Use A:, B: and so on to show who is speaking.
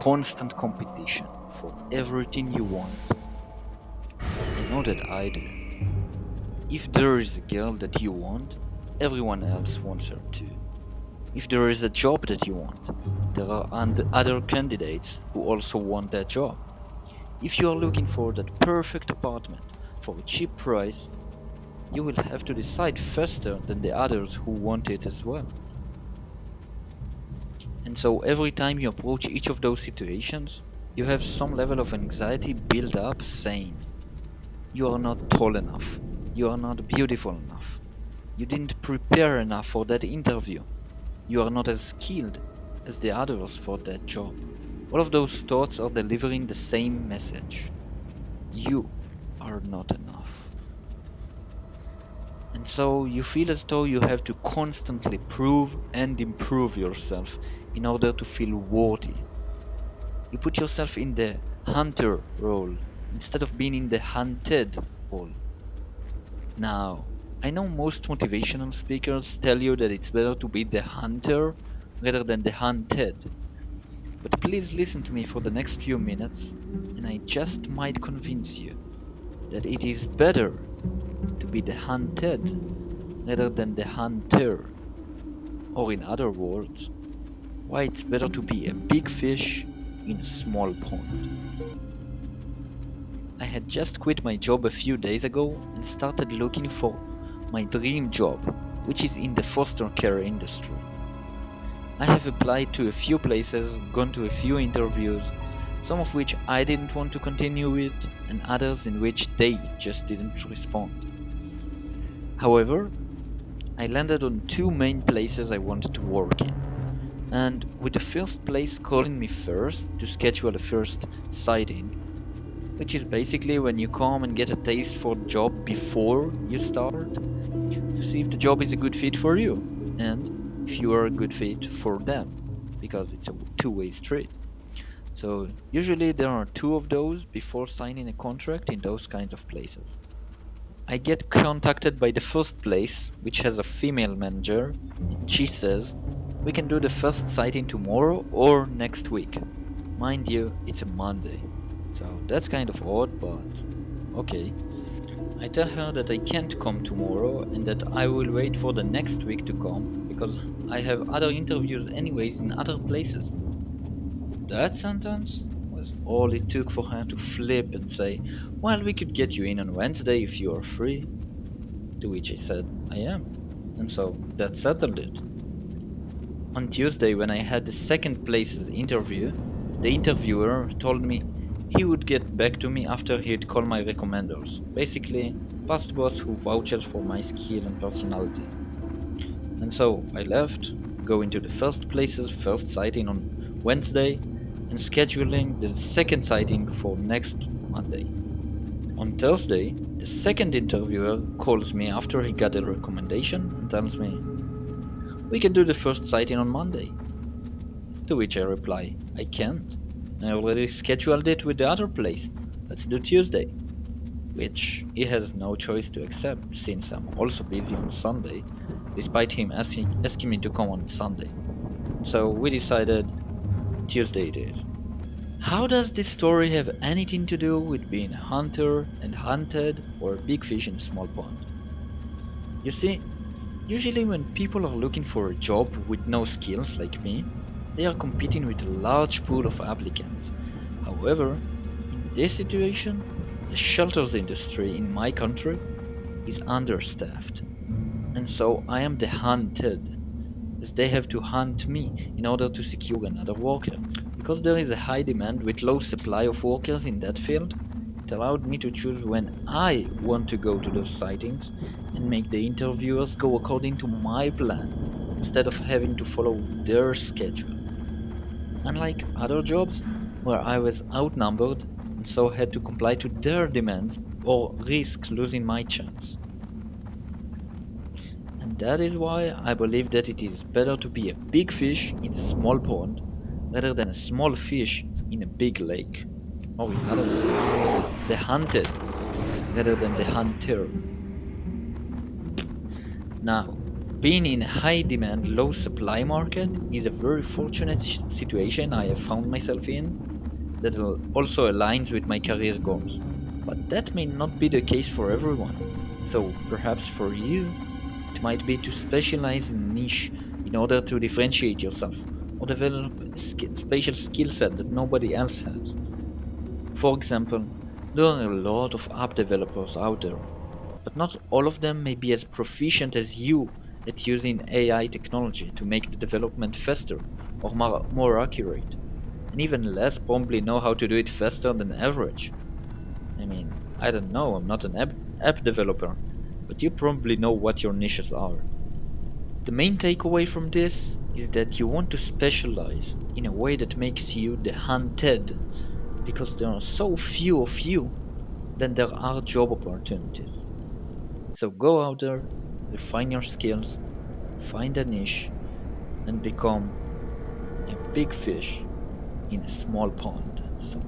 A: constant competition for everything you want. I know that I do. If there is a girl that you want, everyone else wants her too. If there is a job that you want, there are other candidates who also want that job. If you are looking for that perfect apartment for a cheap price, you will have to decide faster than the others who want it as well. And so every time you approach each of those situations, you have some level of anxiety build up saying, you are not tall enough, you are not beautiful enough, you didn't prepare enough for that interview, you are not as skilled as the others for that job. All of those thoughts are delivering the same message. You are not enough. And so you feel as though you have to constantly prove and improve yourself in order to feel worthy. You put yourself in the hunter role instead of being in the hunted role. Now, I know most motivational speakers tell you that it's better to be the hunter rather than the hunted. But please listen to me for the next few minutes, and I just might convince you that it is better to be the hunted rather than the hunter. Or in other words, why it's better to be a big fish in a small pond. I had just quit my job a few days ago and started looking for my dream job, which is in the foster care industry. I have applied to a few places, gone to a few interviews, some of which I didn't want to continue with, and others in which they just didn't respond. However, I landed on two main places I wanted to work in, and with the first place calling me first to schedule a first sighting, which is basically when you come and get a taste for the job before you start, to see if the job is a good fit for you, and if you are a good fit for them, because it's a two-way street. So usually there are two of those before signing a contract in those kinds of places. I get contacted by the first place, which has a female manager, and she says, we can do the first sighting tomorrow or next week. Mind you, it's a Monday. So that's kind of odd, but okay. I tell her that I can't come tomorrow and that I will wait for the next week to come because I have other interviews anyways in other places. That sentence was all it took for her to flip and say, well, we could get you in on Wednesday if you are free. To which I said, I am. And so that settled it. On Tuesday, when I had the second place's interview, the interviewer told me he would get back to me after he'd call my recommenders, basically past boss who vouches for my skill and personality. And so I left, going to the first place's first sighting on Wednesday and scheduling the second sighting for next Monday. On Thursday, the second interviewer calls me after he got a recommendation and tells me, we can do the first sighting on Monday. To which I reply, I can't. I already scheduled it with the other place. Let's do Tuesday. Which he has no choice to accept since I'm also busy on Sunday, despite him asking me to come on Sunday. So we decided Tuesday it is. How does this story have anything to do with being a hunter and hunted or a big fish in a small pond? You see, usually when people are looking for a job with no skills like me, they are competing with a large pool of applicants. However, in this situation, the shelters industry in my country is understaffed. And so I am the hunted, as they have to hunt me in order to secure another worker. Because there is a high demand with low supply of workers in that field, it allowed me to choose when I want to go to those sightings and make the interviewers go according to my plan, instead of having to follow their schedule. Unlike other jobs, where I was outnumbered and so had to comply to their demands or risk losing my chance. And that is why I believe that it is better to be a big fish in a small pond rather than a small fish in a big lake. Or in other words, the hunted rather than the hunter. Now, Being in a high demand, low supply market is a very fortunate situation I have found myself in that also aligns with my career goals. But that may not be the case for everyone. So perhaps for you, it might be to specialize in niche in order to differentiate yourself or develop a special skill set that nobody else has. For example, there are a lot of app developers out there, but not all of them may be as proficient as you at using AI technology to make the development faster or more accurate, and even less probably know how to do it faster than average. I mean, I don't know, I'm not an app developer, but you probably know what your niches are. The main takeaway from this is that you want to specialize in a way that makes you the hunted, because there are so few of you, then there are job opportunities. So go out there, refine your skills, find a niche, and become a big fish in a small pond. So